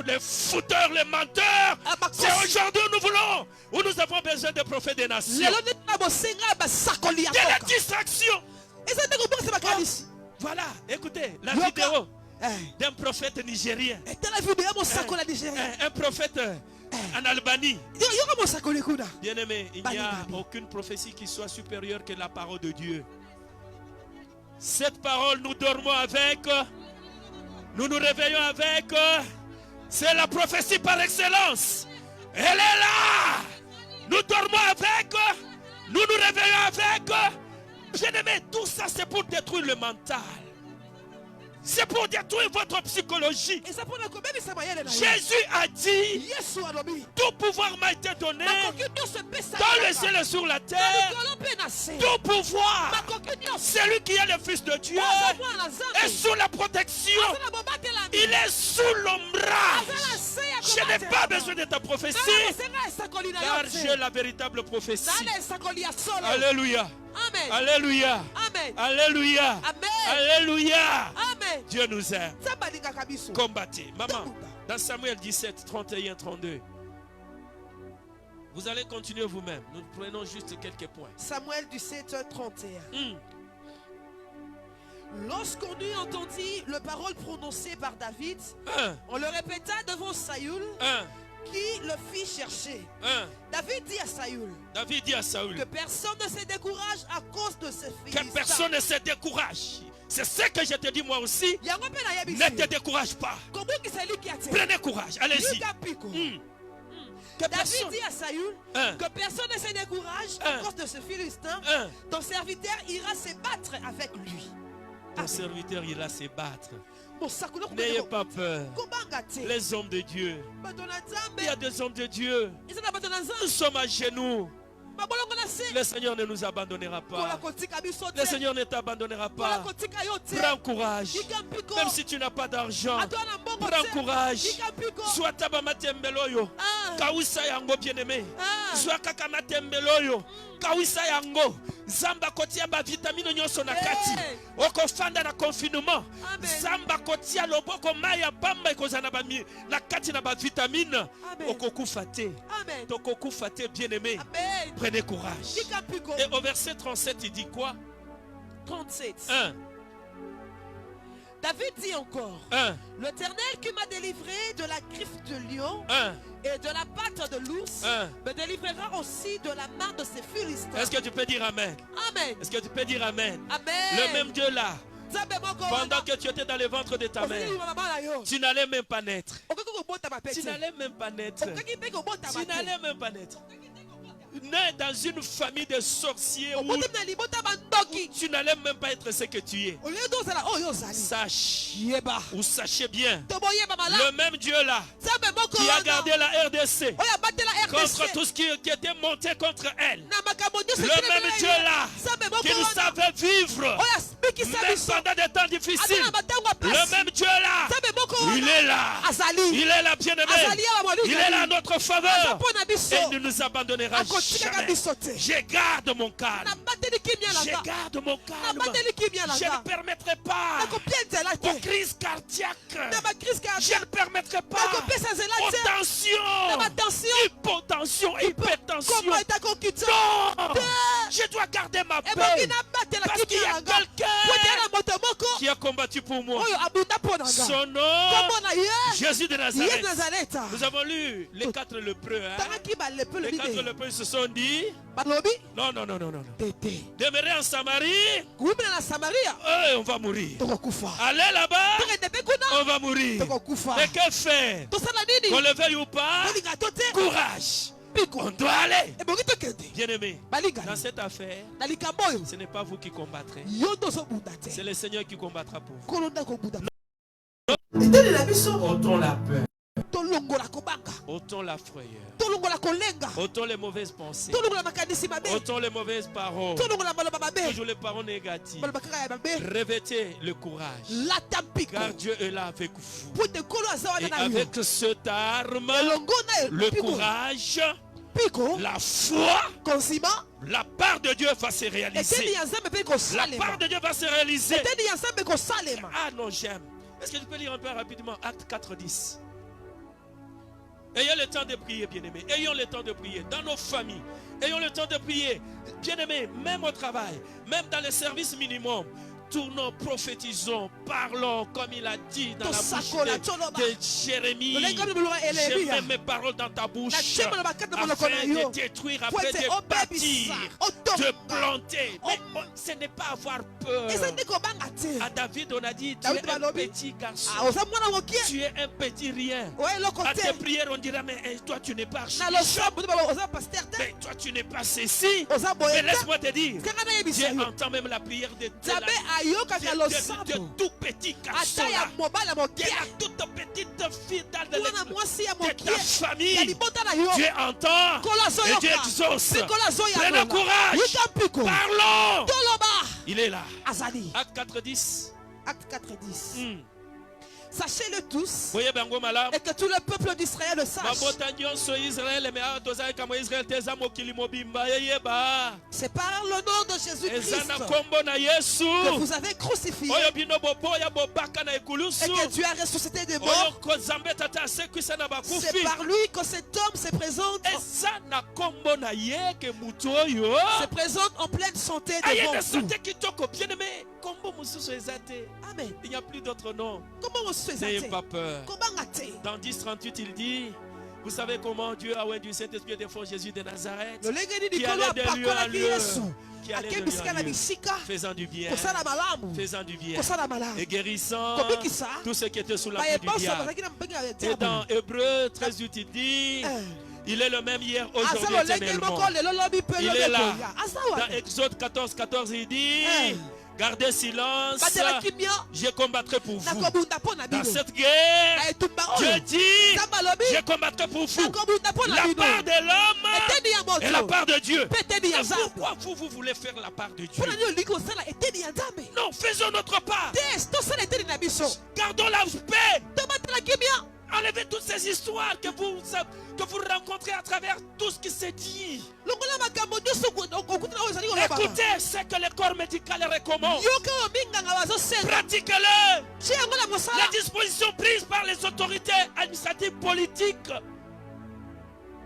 les fouteurs, les menteurs. bakosi. C'est aujourd'hui où nous voulons, où nous avons besoin des prophètes des nations. lelo neti na bosenga basakoli ya Il y a la mboka distraction. eza nde kobongisa makanisi Voilà, écoutez, la Yoka. vidéo d'un prophète nigérien. etala video ya mosakoli ya nigeria Un prophète en Albanie. yoka mosakoli kuna Bien-aimé, il n'y a Bali. aucune prophétie qui soit supérieure que la parole de Dieu. Cette parole, nous dormons avec, nous nous réveillons avec. C'est la prophétie par excellence. Elle est là. Nous dormons avec, nous nous réveillons avec. Bien-aimé, tout ça c'est pour détruire le mental. C'est pour détruire votre psychologie. eza mpona kobebisa mayele na yo Jésus a dit, yesu alobi tout pouvoir m'a été donné makoki nyonso epesa dans le ciel et sur la terre. likolo mpe na se Tout pouvoir, makoki nyonso c'est lui qui est le Fils de Dieu, aza mwana na est nzambe sous la protection. aza na bobatelami Il est sous l'ombrage. aza na se ya Je n'ai pas besoin de ta prophétie, bosenga esakoli na car yo j'ai te la véritable prophétie. zala esakoli ya solo Alléluia. amen Alléluia. amen Alléluia. amen Alléluia. amen Dieu nous aime. nzambe alingaka biso Combattez. Maman, dans Samuel 17, 31, 32. Vous allez continuer vous-même. Nous prenons juste quelques points. Samuel 17, 31 Hmm. Lorsqu'on eut entendu le parole prononcée par David, on le répéta devant Saül, qui le fit chercher. David dit à Saül David dit à Saül que personne ne se décourage à cause de ces que Philistins. personne ne se décourage. C'est ce que je te dis moi aussi. Yango mpe nayebi Ne te te. décourage pas. Kobukisa eliki ya te. Prenez courage. Allez-y. Yuka piko. Que David personne. dit à Saül que personne ne se décourage à cause de ce Philistin. Ton serviteur ira se battre avec lui. Ton serviteur ira se battre. Mosakoli N'ayez pas peur. kobanga te. Les hommes de Dieu. Bato na Il y a Nzambe. des hommes de Dieu. Eza na bato na Nous Nzambe. sommes à genoux. Babolongo na se. Le Seigneur ne nous abandonnera Kola pas. kotika biso te. Le Seigneur ne t'abandonnera Kola pas. kotika yo te. Prends courage. Yika mpiko. Même si tu n'as pas d'argent, Ato na mbongo prends te. courage. Yika mpiko. Soit tabamatembeloyo. Ah. Kawisa yango bien-aimé. Ah. Soit kaka matembeloyo. Kawisa yango. Zamba kotia ba vitamine nyonso na kati. Hey. Okofanda na confinement. Amen. Zamba kotia loboko maya bamba ekozana ba na kati na ba vitamine. Amen. Okokufa te. Amen. Tokokufa te bien-aimé. Amen. Prenez courage. Yika mpiko. Et au verset 37, il dit quoi? 37. 1. David dit encore, 1. l'Éternel qui m'a délivré de la griffe de lion 1. et de la patte de l'ours me délivrera aussi de la main de ces Philistins. Est-ce que tu peux dire Amen? Amen. Est-ce que tu peux dire Amen? Amen. Le même Dieu là, Nzambe moko pendant que tu étais dans le ventre de ta mère, tu n'allais même pas naître. Tu n'allais même pas naître. Tu n'allais même pas naître. Né dans une famille de sorciers où tu n'allais même pas être ce que tu es. Sache ou sachez bien, le même Dieu là qui a gardé la RDC contre tout ce qui était monté contre elle, le même Dieu là qui nous savait vivre même pendant des temps difficiles, le même Dieu là, il est là, il est là bien-aimé, il est là à notre faveur et il ne nous abandonnera jamais. Je garde mon calme. Je garde mon calme. Je ne permettrai pas aux crises cardiaques. Je ne permettrai pas aux tensions, hypotension, hypertension. Non, je dois garder ma paix parce qu'il y a quelqu'un qui a combattu pour moi. oyo abunda mpo na nga. Son nom, Kombo na ye Jésus de Yesu Nazareth. Nazareth. Nous avons lu les 4 lépreux. Hein? Tangaki balepe Les lobi 4 te. lépreux se sont dit, Balobi non, non, non, non, non. tete. Demeurer en Samarie, Kuimina na Samaria on va mourir. tokokufa. Aller là-bas, Tokende pe kuna on va mourir. tokokufa. Mais que faire? Tosala Qu'on nini? le veuille ou pas, Tolinga to te. courage. Piko. On doit aller. Ebongi tokende. Bien-aimé, Balinga. dans cette affaire, Na likambo oyo. ce n'est pas vous qui combattrez. Yo tozobunda te. C'est le Seigneur qui combattra pour vous. Kolo nda kobunda. Eteli na biso. Ôtons la peur. Tolongola kobanga. Ôtons la frayeur. Tolongola kolenga. Ôtons les mauvaises pensées. Tolongola makanisi mabe. Ôtons les mauvaises paroles. Tolongola maloba mabe. Toujours les paroles négatives. Maloba kaka ya mabe. Revêtez le courage. Lata mpiko. Car Dieu est là avec vous. Po te kolo aza wana Et na yo. avec cette arme, Elongo na le piko. courage, Piko. la foi, Konsima. la part de Dieu va se Eteni réaliser. ya nzambe pe La kosalema. part de Dieu va se réaliser. Eteni ya nzambe kosalema. Ah non, j'aime. Est-ce que tu peux lire un peu rapidement Acte 4:10? Ayons le temps de prier, bien-aimés. Ayons le temps de prier dans nos familles. Ayons le temps de prier, bien-aimés, même au travail, même dans les services minimums. Tournons, prophétisons, parlons comme il a dit dans la bouche de Jérémie. Je mets mes paroles dans ta bouche afin de détruire, afin de bâtir, de planter. Mais ce n'est pas avoir peur. À David, on a dit, tu es un petit garçon. Tu es un petit rien. À tes prières, on dira, mais toi, tu n'es pas archibishop. Mais toi, tu n'es pas ceci. Mais laisse-moi te dire, Dieu entend même la prière de tout petit garçon là. Il y a toute petite fille de ta famille. Dieu entend et Dieu exauce. Prenez le courage. Parlons. Il est là. Acte 4:10. Acte 4:10. Sachez-le tous Voyez bango malamu. et que tout le peuple d'Israël le sache. Babota nyonso Israël mais toza kama Israël teza mokili mobimba yeba. C'est par le nom de Jésus-Christ Ezana kombo na Yesu. que vous avez crucifié Oyo bino bobo ya bobaka na ekulusu. et que Dieu a ressuscité des morts. Oyo ko zambe tata sekwisa na bakufi. C'est par lui que cet homme se présente. Ezana kombo na ye ke mutu oyo. Se présente en pleine santé Aye devant na vous. santé kitoko bien-aimé. Kombo mususu ezate. Amen. Il n'y a plus d'autre nom. Comment on se N'ayez fait pas peur. Comment on Dans 10:38, il dit, vous savez comment Dieu a oint du Saint-Esprit de fort Jésus de Nazareth, le lengeni qui likolo allait de lieu en apakolaki lieu, Yesu qui allait de akebisika lieu en na lieu, bisika faisant du bien, kosala malamu faisant du bien, kosala malamu et guérissant kobikisa tous ceux qui étaient sous la baye du nyonso diable. bazalaki na mbengi ya Et diable. dans Hébreu 13:8, il dit, il est le même hier, aujourd'hui, aza lolenge éternellement. moko lelo lobi mpe Il lobi est là. ekoya aza Dans wana Exode 14:14, il dit, gardez silence, batela kimia je combattrai pour na vous. kobunda mpo na Dans bino cette guerre, na etumba Dieu oyo dit, nzambe alobi je combattrai pour na vous. kobunda mpo na La bino part de l'homme eteni ya et la moto part de Dieu. mpe eteni ya Mais nzambe pourquoi vous voulez faire la part de Dieu? mpo na nini olingi kosala eteni ya nzambe Non, faisons notre part. te tosala eteni na biso Gardons la paix. tobatela kimia. Enlevez toutes ces histoires que vous rencontrez à travers tout ce qui s'est dit. longola makambo nyonso okutana oyo ezali kolobaka Écoutez ce que le corps médical recommande. yoka oyo minganga bazosenda Pratiquez-le. tie yango na mosala Les dispositions prises par les autorités administratives politiques.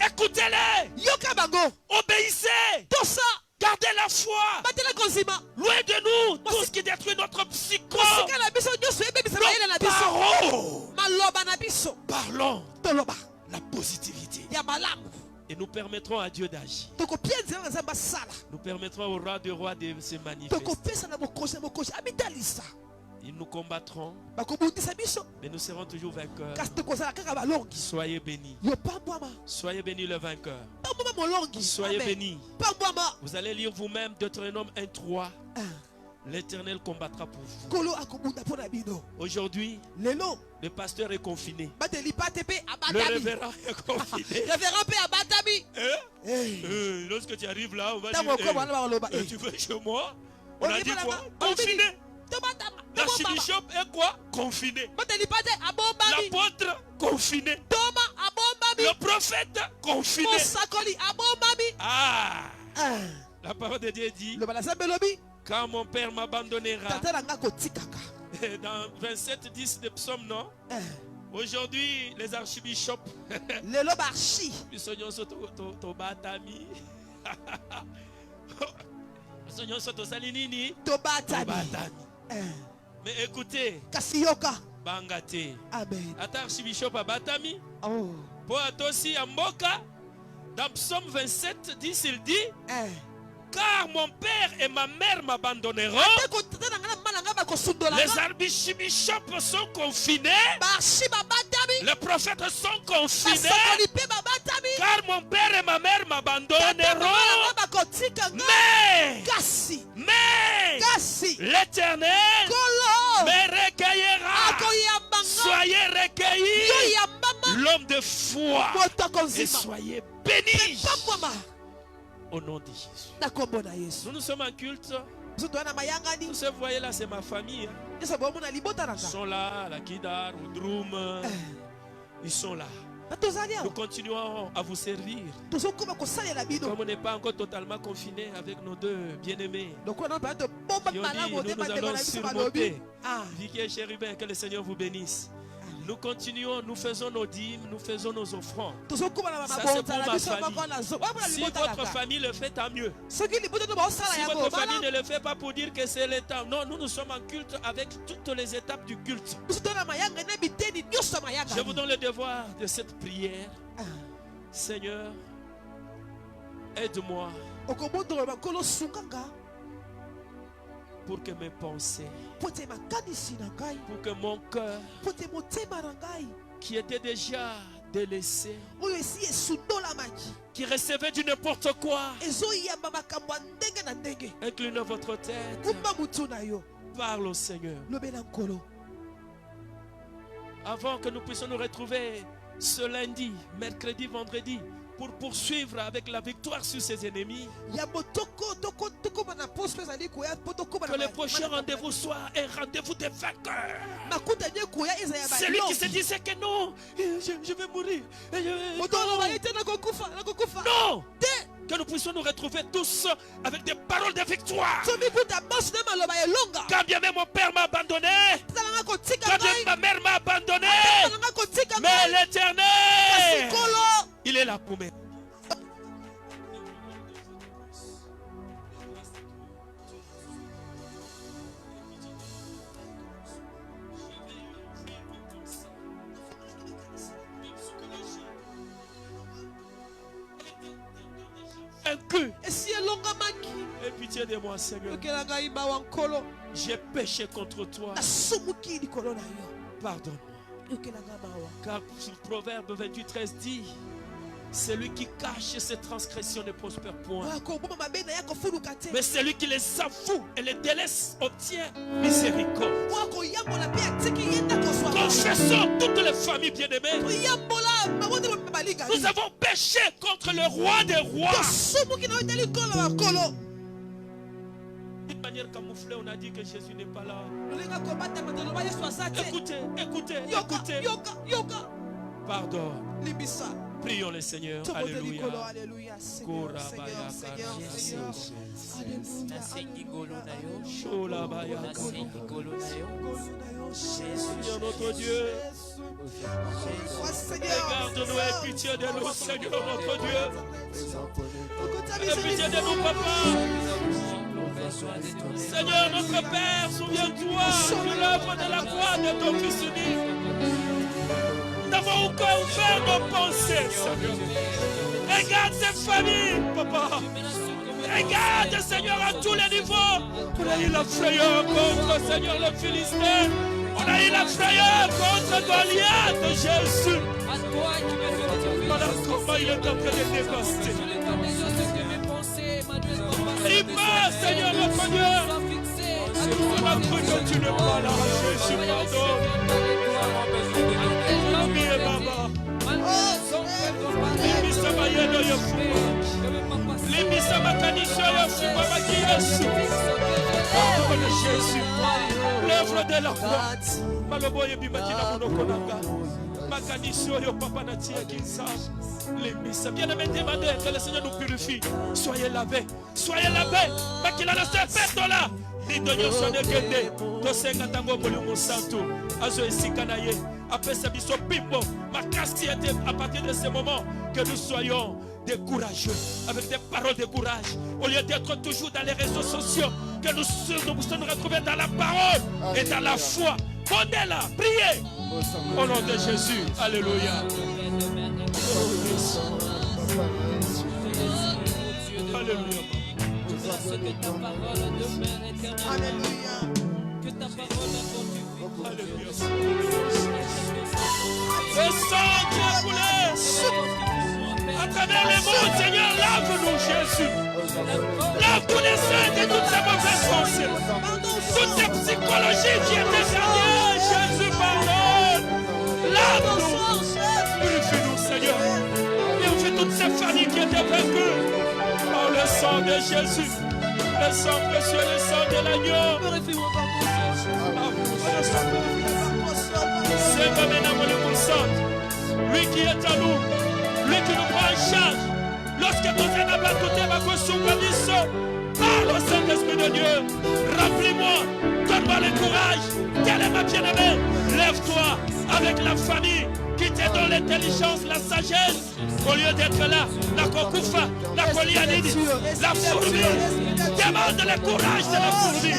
Écoutez-les. yoka bango Obéissez. tosa Gardez la foi. batela konzima Loin de nous tout ce qui détruit notre psycho. kosika na biso nyonso ebebisa mayele na biso Parole. maloba na biso Parlons toloba la positivité. ya malamu Et nous permettrons à Dieu d'agir. tokopia nzela na nzambe asala Nous permettrons au roi de rois de se manifester. tokopesa na mokonzi ya mokonzi abitalisa Ils nous combattront, bakobundisa biso mais nous serons toujours vainqueurs. kasi tokozala kaka balongi Soyez bénis. yo pambwama Soyez bénis le vainqueur. pambwama molongi Soyez Amen. bénis. pambwama Vous allez lire vous-même Deutéronome 1:3. L'Éternel combattra pour vous. kolo akobunda mpo na bino Aujourd'hui, lelo le pasteur est confiné. bateli pate mpe Le abatami révérend est confiné. révérend mpe abatami Lorsque tu arrives là, on va ntango dire, okoma wana bakoloba tu veux chez moi? On On a dit dit pas quoi? là-bas. Confiné. tobatama L'archibishop est quoi? Confiné. bateli pate abombami L'apôtre, confiné. toma abombami Le prophète, confiné. mosakoli abombami Ah! La parole de Dieu dit, loba na nzambe elobi quand mon père m'abandonnera, tata na nga kotikaka dans 27:10 de psaume, non? Aujourd'hui, les archibishops, lelo barchi bisonyonso to batami. Bisonyonso to salinini. tobatami Batami. Mais écoutez, kasi yoka. bangate. Amen. Ata archibishop abatami. Oh. Po atosi amboka. Dans Psaume 27, 10, il dit, car mon père et ma mère m'abandonneront. Les archibishops sont confinés. Les prophètes sont confinés. Car mon père et ma mère m'abandonneront. Mais l'Éternel me recueillera. Soyez recueillis, l'homme de foi, et soyez bénis. Au nom de Jésus. Nous sommes en culte. Vous savez, voyez là, c'est ma famille. Ils sont là, la Kidar, Udrum. Ils sont là. Nous continuons à vous servir. Comme on n'est pas encore totalement confinés avec nos deux bien-aimés. Nous allons surmonter. Vicky et Chérubin, que le Seigneur vous bénisse. Nous continuons, nous faisons nos dîmes, nous faisons nos offrandes. Ça c'est pour ma famille. Si votre famille le fait, tant mieux. Si votre famille ne le fait pas pour dire que c'est l'état. Non, nous sommes en culte avec toutes les étapes du culte. Je vous donne le devoir de cette prière. Seigneur, aide-moi pour que mes pensées, pour que mon cœur, qui était déjà délaissé, qui recevait du n'importe quoi, incline votre tête, parle au Seigneur. Avant que nous puissions nous retrouver ce lundi, mercredi, vendredi, pour poursuivre avec la victoire sur ses ennemis. Que le prochain rendez-vous soit un rendez-vous de vainqueurs. Celui qui se disait que non, je vais mourir. Non. Que nous puissions nous retrouver tous avec des paroles de victoire. Quand bien même mon père m'a abandonné, quand bien ma mère m'a abandonné, mais l'Éternel, il est là pour m'aider. Aie pitié de moi, Seigneur. J'ai péché contre toi. Pardonne-moi. Car sur Proverbe 28, 13 dit, celui qui cache ses transgressions ne prospère point. Mais celui qui les avoue et les délaisse obtient miséricorde. Confessons toutes les familles bien-aimées. Nous avons péché contre le roi des rois. D'une manière camouflée, on a dit que Jésus n'est pas là. Écoutez, écoutez, écoutez. Pardon. Prions le Seigneur. Alléluia. Seigneur notre Dieu, regarde-nous et pitié de nous, Seigneur notre Dieu. Aie pitié de nous, Papa. Seigneur notre Père, souviens-toi de l'œuvre de la croix de ton Fils unique. Nous n'avons encore ouvert nos pensées, Seigneur. Regarde ces familles, Papa. Regarde, Seigneur, à tous les niveaux. On a eu la frayeur contre, Seigneur, le Philistin. On a eu la frayeur contre Goliath de Jésus. Voilà comment il est en train de dévaster. Prie-moi, Seigneur, notre Dieu. On a cru que tu n'es pas là. Jésus, pardonne. Ami et Baba. Jésus, l'œuvre de la foi. Maloboye bimakina monokonanga. Makaniso yo papa natia kinsa. Les missa bien aimé demander que le Seigneur nous purifie. Soyez lavés, soyez lavés. Makila na sepeto là. Bidonyo sonne kende. Tosenga tango molimo santo. Azo esika na ye. Après ce biso pimbo. Ma castille était à partir de ce moment que nous soyons des courageux, avec des paroles de courage. Au lieu d'être toujours dans les réseaux sociaux, que nous nous retrouvions dans la parole et dans la foi. Prenez là, priez. Au nom de Jésus. Alléluia. Alléluia. Que ta parole demeure éternelle. Alléluia. Que ta parole continue. Alléluia. Le sang qui a coulé à travers le monde, Seigneur, lave-nous, Jésus. Lave tous les saints de toutes ces mauvaises pensées. Toutes ces psychologies qui étaient dernières, Jésus, pardonne. Lave-nous. Purifie-nous, Seigneur. Purifie toutes ces familles qui étaient vaincues. Oh, le sang de Jésus. Le sang précieux, le sang de l'agneau. Purifie-moi par ton sang. C'est comme un amour le consent. Lui qui est en nous, lui qui nous prend en charge. Lorsque tout est là-bas, tout est là-bas, parle au Saint-Esprit de Dieu. Remplis-moi, donne-moi le courage. Quelle est ma bien-aimée? Lève-toi avec la famille qui te donne l'intelligence, la sagesse. Au lieu d'être là, la kokufa, la kolianini, la fourmi. Demande le courage de la fourmi.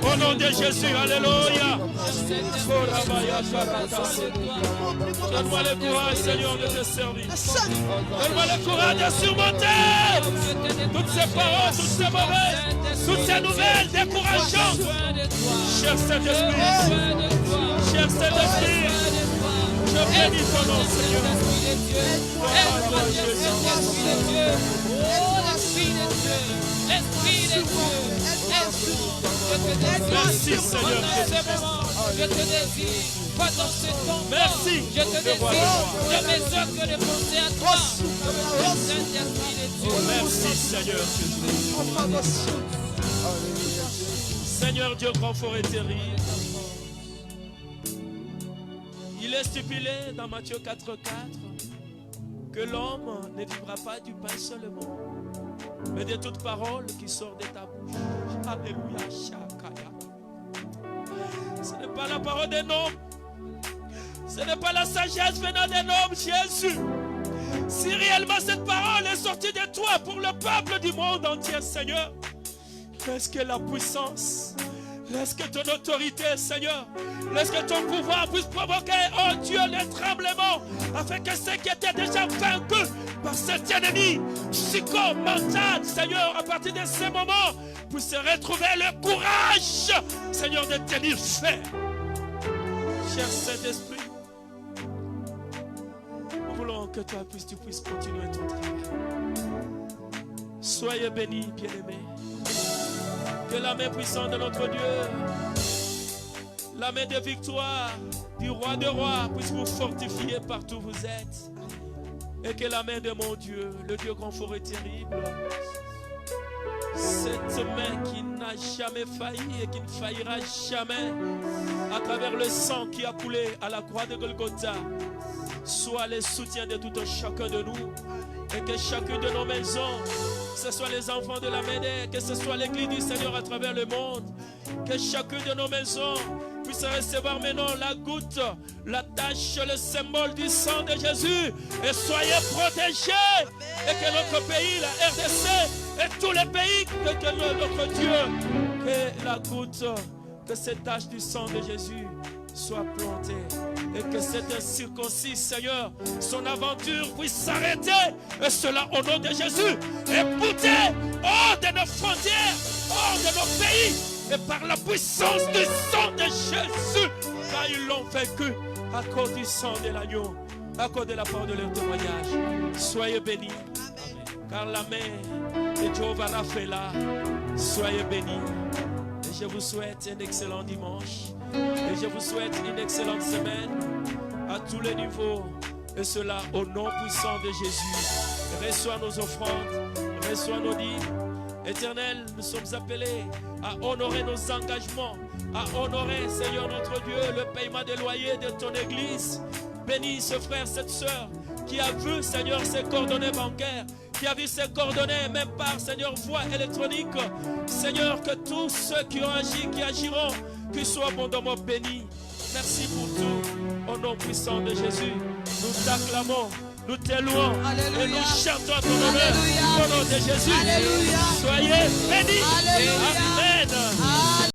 Au nom de Jésus, alléluia. Donne-moi le courage, Seigneur, de te servir. Donne-moi le courage de surmonter toutes ces paroles, toutes ces mauvaises, toutes ces nouvelles décourageantes. Cher Saint-Esprit, cher Saint-Esprit, je bénis ton nom, Seigneur. Merci, Seigneur. Je te désire. Pas dans ce temps. Merci. Je te désire. De mes œuvres que de penser à toi. Le Saint-Esprit de Dieu. Merci, Seigneur Jésus. Seigneur Dieu grand, fort et terrible. Il est stipulé dans Matthieu 4,4 que l'homme ne vivra pas du pain seulement, mais de toute parole qui sort de ta bouche. Alléluia. Ce n'est pas la parole d'un homme. Ce n'est pas la sagesse venant d'un homme, Jésus. Si réellement cette parole est sortie de toi pour le peuple du monde entier, Seigneur, laisse que la puissance, laisse que ton autorité, Seigneur, laisse que ton pouvoir puisse provoquer, oh Dieu, les tremblements, afin que ceux qui étaient déjà vaincus par cet ennemi psycho-mental, Seigneur, à partir de ce moment, puissent retrouver le courage, Seigneur, de tenir fait. Cher Saint-Esprit, nous voulons que toi tu puisses continuer ton travail. Soyez bénis, bien-aimés. Que la main puissante de notre Dieu, la main de victoire du roi des rois puisse vous fortifier partout où vous êtes. Et que la main de mon Dieu, le Dieu grand fort et terrible, cette main qui n'a jamais failli et qui ne faillira jamais, à travers le sang qui a coulé à la croix de Golgotha, soit le soutien de tout un chacun de nous. Et que chacune de nos maisons, que ce soit les enfants de la Médée, que ce soit l'église du Seigneur à travers le monde, que chacune de nos maisons puisse recevoir maintenant la goutte, la tache, le symbole du sang de Jésus. Et soyez protégés. Et que notre pays, la RDC, et tous les pays, que notre Dieu, que la goutte, que cette tache du sang de Jésus soit plantée. Et que cet incirconcis, Seigneur, son aventure puisse s'arrêter. Et cela au nom de Jésus. Et bouter hors de nos frontières, hors de nos pays. Et par la puissance du sang de Jésus. Car ils l'ont vaincu à cause du sang de l'agneau. À cause de la parole de leur témoignage. Soyez bénis. Car la main de Jéhovah Rapha est là. Soyez bénis. Et je vous souhaite un excellent dimanche. Et je vous souhaite une excellente semaine à tous les niveaux. Et cela au nom puissant de Jésus. Reçois nos offrandes, reçois nos dîmes. Éternel, nous sommes appelés à honorer nos engagements, à honorer, Seigneur notre Dieu, le paiement des loyers de ton église. Bénis ce frère, cette soeur qui a vu, Seigneur, ses coordonnées bancaires, qui a vu ses coordonnées, même par, Seigneur, voie électronique. Seigneur, que tous ceux qui ont agi, qui agiront, qu'ils soient abondamment bénis. Merci pour tout. Au nom puissant de Jésus, nous t'acclamons, Nous te louons et Alléluia. nous chantons à ton honneur. Alléluia. Au nom de Jésus. Alléluia. Soyez bénis. Alléluia. Amen.